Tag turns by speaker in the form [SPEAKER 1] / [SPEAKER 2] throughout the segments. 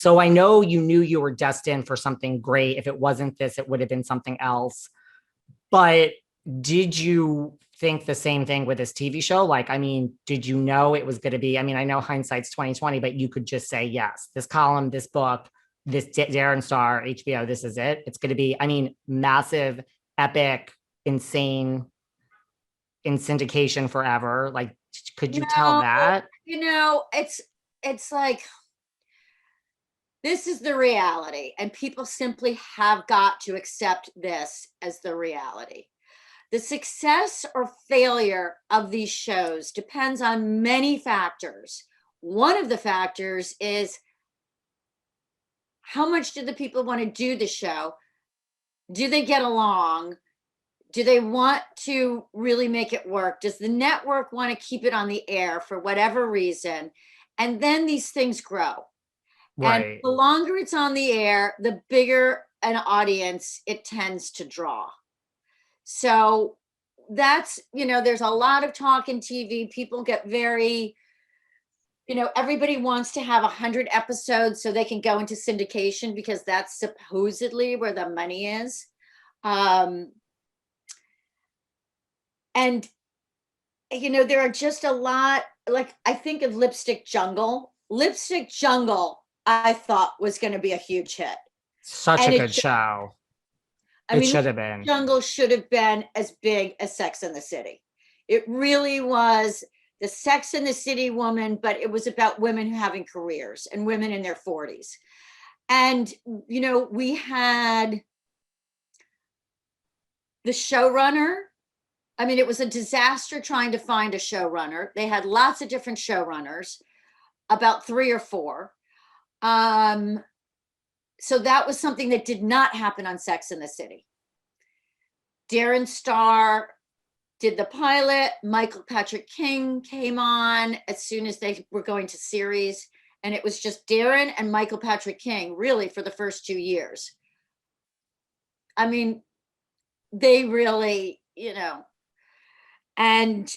[SPEAKER 1] So I know you knew you were destined for something great. If it wasn't this, it would have been something else. But did you think the same thing with this TV show? Like, I mean, did you know it was going to be, I mean, I know hindsight's 2020, but you could just say, yes, this column, this book, this Darren Star, HBO, this is it. It's going to be, I mean, massive, epic, insane, in syndication forever. Like, could you tell that?
[SPEAKER 2] It's like, this is the reality, and people simply have got to accept this as the reality. The success or failure of these shows depends on many factors. One of the factors is, how much do the people want to do the show? Do they get along? Do they want to really make it work? Does the network want to keep it on the air for whatever reason? And then these things grow.
[SPEAKER 1] Right.
[SPEAKER 2] And the longer it's on the air, the bigger an audience it tends to draw. So that's, there's a lot of talk in TV. People get very, everybody wants to have 100 episodes so they can go into syndication because that's supposedly where the money is. And, there are just a lot, like, I think of Lipstick Jungle. Lipstick Jungle, I thought was going to be a huge hit.
[SPEAKER 1] Such a good show. It should have been.
[SPEAKER 2] Jungle should have been as big as Sex and the City. It really was the Sex and the City woman, but it was about women having careers and women in their 40s. And, we had the showrunner. I mean, it was a disaster trying to find a showrunner. They had lots of different showrunners, about 3 or 4. So that was something that did not happen on Sex and the City. Darren Star did the pilot. Michael Patrick King came on as soon as they were going to series. And it was just Darren and Michael Patrick King, really, for the first 2 years. I mean, they really, and,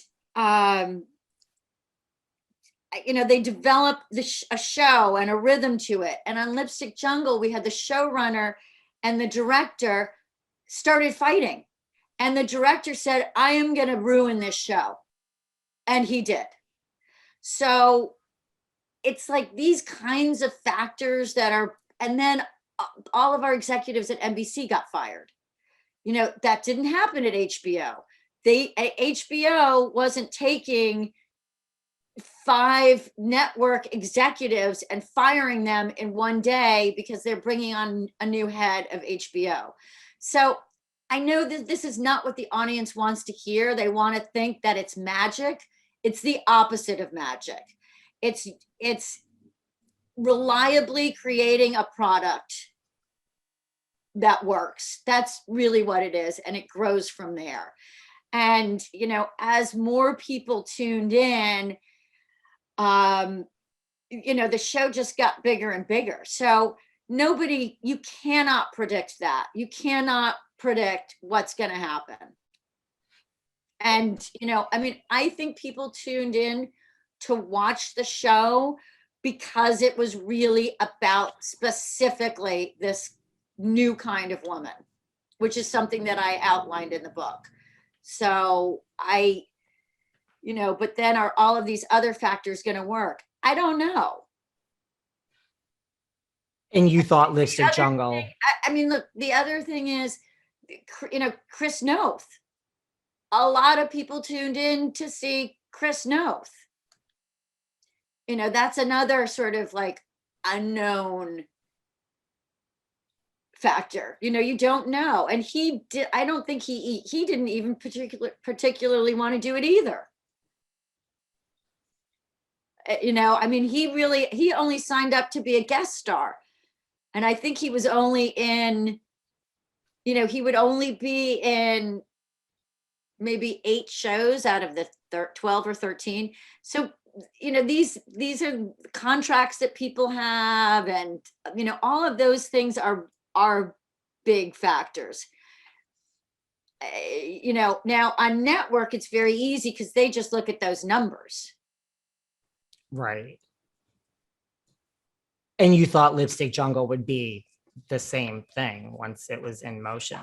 [SPEAKER 2] they developed a show and a rhythm to it. And on Lipstick Jungle, we had the showrunner and the director started fighting. And the director said, I am going to ruin this show. And he did. So it's like these kinds of factors that are, and then all of our executives at NBC got fired. That didn't happen at HBO. HBO wasn't taking 5 network executives and firing them in one day because they're bringing on a new head of HBO. So I know that this is not what the audience wants to hear. They want to think that it's magic. It's the opposite of magic. It's reliably creating a product that works. That's really what it is. And it grows from there. And, as more people tuned in, the show just got bigger and bigger. So you cannot predict that. You cannot predict what's going to happen. And, I think people tuned in to watch the show because it was really about specifically this new kind of woman, which is something that I outlined in the book. So but then are all of these other factors going to work? I don't know.
[SPEAKER 1] And you thought Lipstick Jungle.
[SPEAKER 2] Look, the other thing is, Chris Noth. A lot of people tuned in to see Chris Noth. That's another sort of like unknown factor. You don't know. And I don't think he didn't even particularly want to do it either. He only signed up to be a guest star. And I think he was only in, he would only be in maybe 8 shows out of the 12 or 13. So, these are contracts that people have, and, all of those things are big factors. Now on network, it's very easy because they just look at those numbers.
[SPEAKER 1] Right. And you thought Lipstick Jungle would be the same thing once it was in motion.